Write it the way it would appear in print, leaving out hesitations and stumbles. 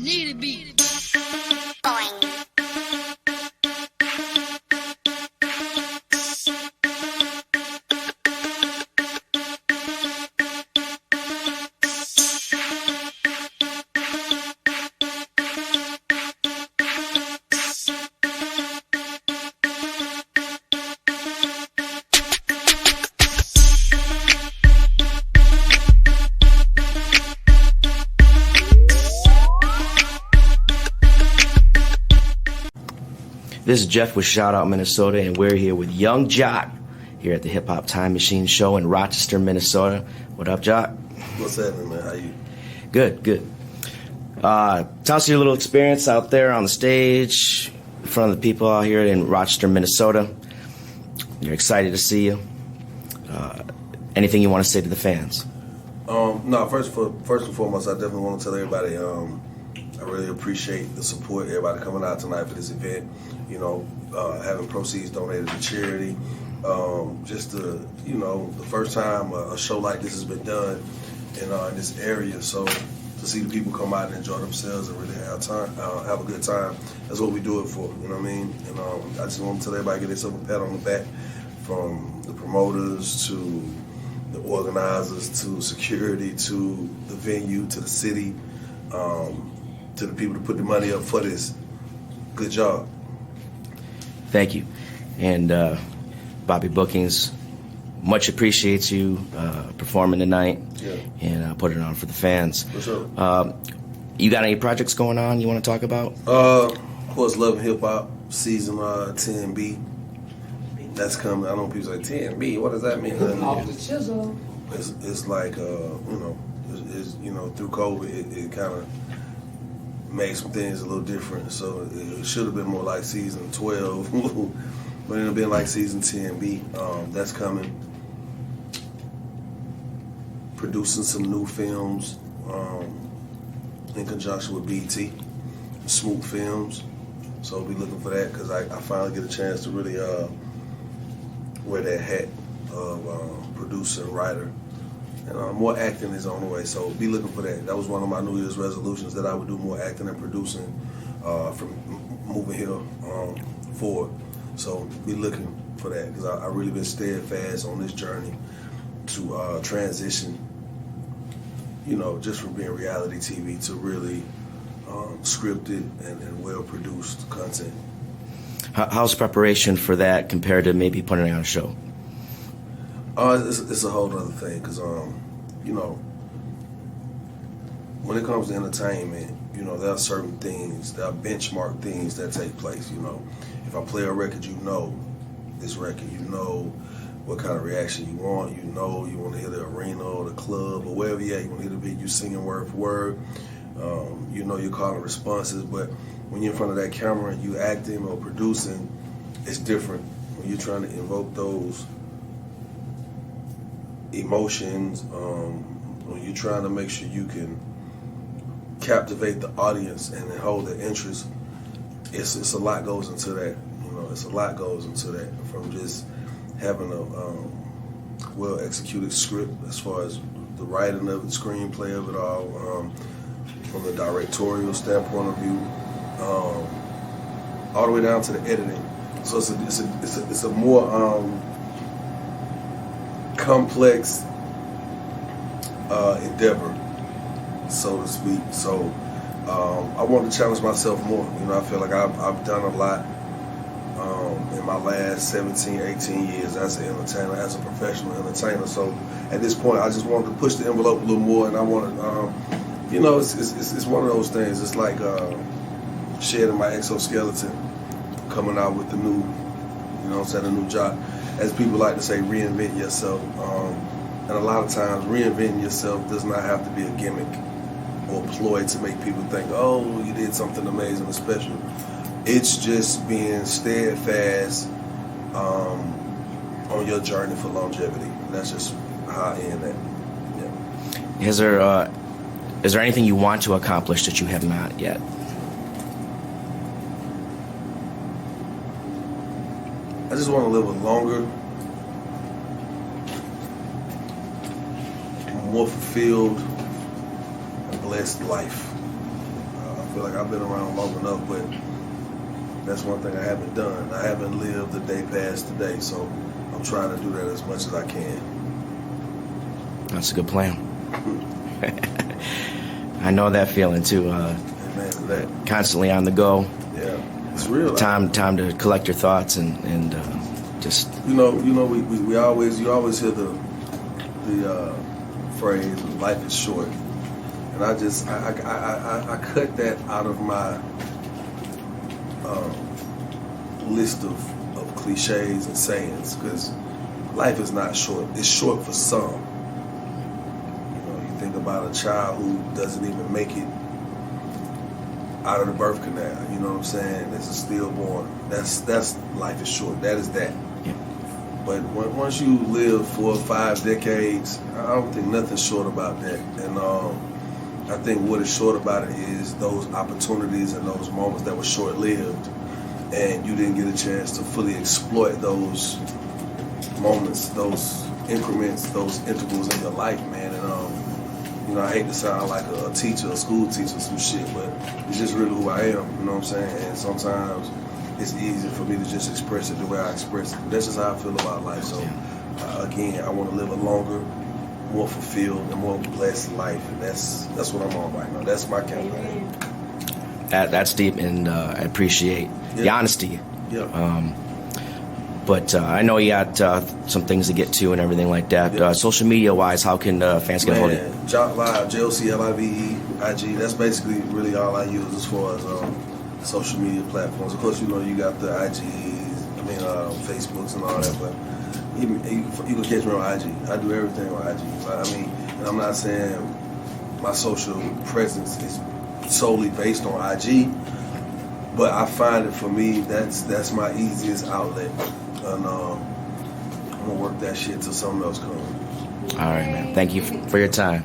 Need a beat. This is Jeff with Shout Out Minnesota, and we're here with Young Jock here at the Hip Hop Time Machine Show in Rochester, Minnesota. What up, Jock? What's happening, man? How you? Good, good. Tell us your little experience out there on the stage in front of the people out here in Rochester, Minnesota. You're excited to see you. Anything you want to say to the fans? No, first and foremost, I definitely want to tell everybody I really appreciate the support, everybody coming out tonight for this event. You know, having proceeds donated to charity. Just the first time a show like this has been done in this area. So to see the people come out and enjoy themselves and really have a good time, that's what we do it for. You know what I mean? And I just want to tell everybody, get themselves a pat on the back, from the promoters to the organizers to security to the venue to the city. To the people to put the money up for this. Good job. Thank you. And Bobby Bookings much appreciates you performing tonight and putting it on for the fans. For sure. You got any projects going on you want to talk about? Of course, Love and Hip Hop season 10B. That's coming. I know people say 10B. What does that mean? Off the chisel. It's like through COVID, it kind of made some things a little different, so it should have been more like season 12, but it'll be like season 10B. That's coming. Producing some new films in conjunction with BT, Smoot Films. So we'll be looking for that, because I finally get a chance to really wear that hat of producer and writer. And more acting is on the way, so be looking for that. That was one of my New Year's resolutions, that I would do more acting and producing from moving here forward. So be looking for that, because I really been steadfast on this journey to transition, just from being reality TV to really scripted and well-produced content. How's preparation for that compared to maybe putting on a show? It's a whole other thing, because when it comes to entertainment, there are certain things, there are benchmark things that take place. If I play a record, this record, what kind of reaction you want. You want to hear the arena or the club or wherever you at. You want to hear the beat, you singing word for word. You're calling responses, but when you're in front of that camera and you acting or producing, it's different. When you're trying to invoke those emotions, when you're trying to make sure you can captivate the audience and hold their interest, it's a lot goes into that. It's a lot goes into that, from just having a well-executed script as far as the writing of it, screenplay of it all, from the directorial standpoint of view, all the way down to the editing. So it's a more complex endeavor, so to speak. So I want to challenge myself more. I feel like I've done a lot in my last 17, 18 years as an entertainer, as a professional entertainer. So at this point, I just wanted to push the envelope a little more, and I wanted, it's one of those things. It's like shedding my exoskeleton, coming out with the new, the new job. As people like to say, reinvent yourself. And a lot of times, reinventing yourself does not have to be a gimmick or a ploy to make people think, oh, you did something amazing and special. It's just being steadfast on your journey for longevity. And that's just how I end that. Yeah. Is there anything you want to accomplish that you have not yet? I just want to live a longer, more fulfilled, and blessed life. I feel like I've been around long enough, but that's one thing I haven't done. I haven't lived the day past today, so I'm trying to do that as much as I can. That's a good plan. I know that feeling too. Constantly on the go. Yeah, it's real. Time to collect your thoughts and just. You always hear the phrase "life is short," and I cut that out of my list of cliches and sayings, because life is not short. It's short for some. You think about a child who doesn't even make it out of the birth canal. You know what I'm saying? It's a stillborn. That's life is short. That is that. Yeah. But once you live 4 or 5 decades, I don't think nothing's short about that. And I think what is short about it is those opportunities and those moments that were short-lived, and you didn't get a chance to fully exploit those moments, those increments, those intervals in your life, man. And I hate to sound like a teacher, a school teacher, some shit, but it's just really who I am. You know what I'm saying? And sometimes it's easy for me to just express it the way I express it. That's just how I feel about life. So again, I want to live a longer, more fulfilled, and more blessed life, and that's what I'm on right now. That's my campaign. That's deep, and I appreciate the honesty. Yeah. But I know you got some things to get to and everything like that. Yeah. Social media wise, how can fans get a hold of you? Jock Live, JOCLIVE, IG. That's basically really all I use as far as social media platforms. Of course, you got the IGs, Facebooks and all that, but you can catch me on IG. I do everything on IG. And I'm not saying my social presence is solely based on IG, but I find it, for me, that's my easiest outlet, and I'm gonna work that shit till something else comes. All right, man. Thank you for your time.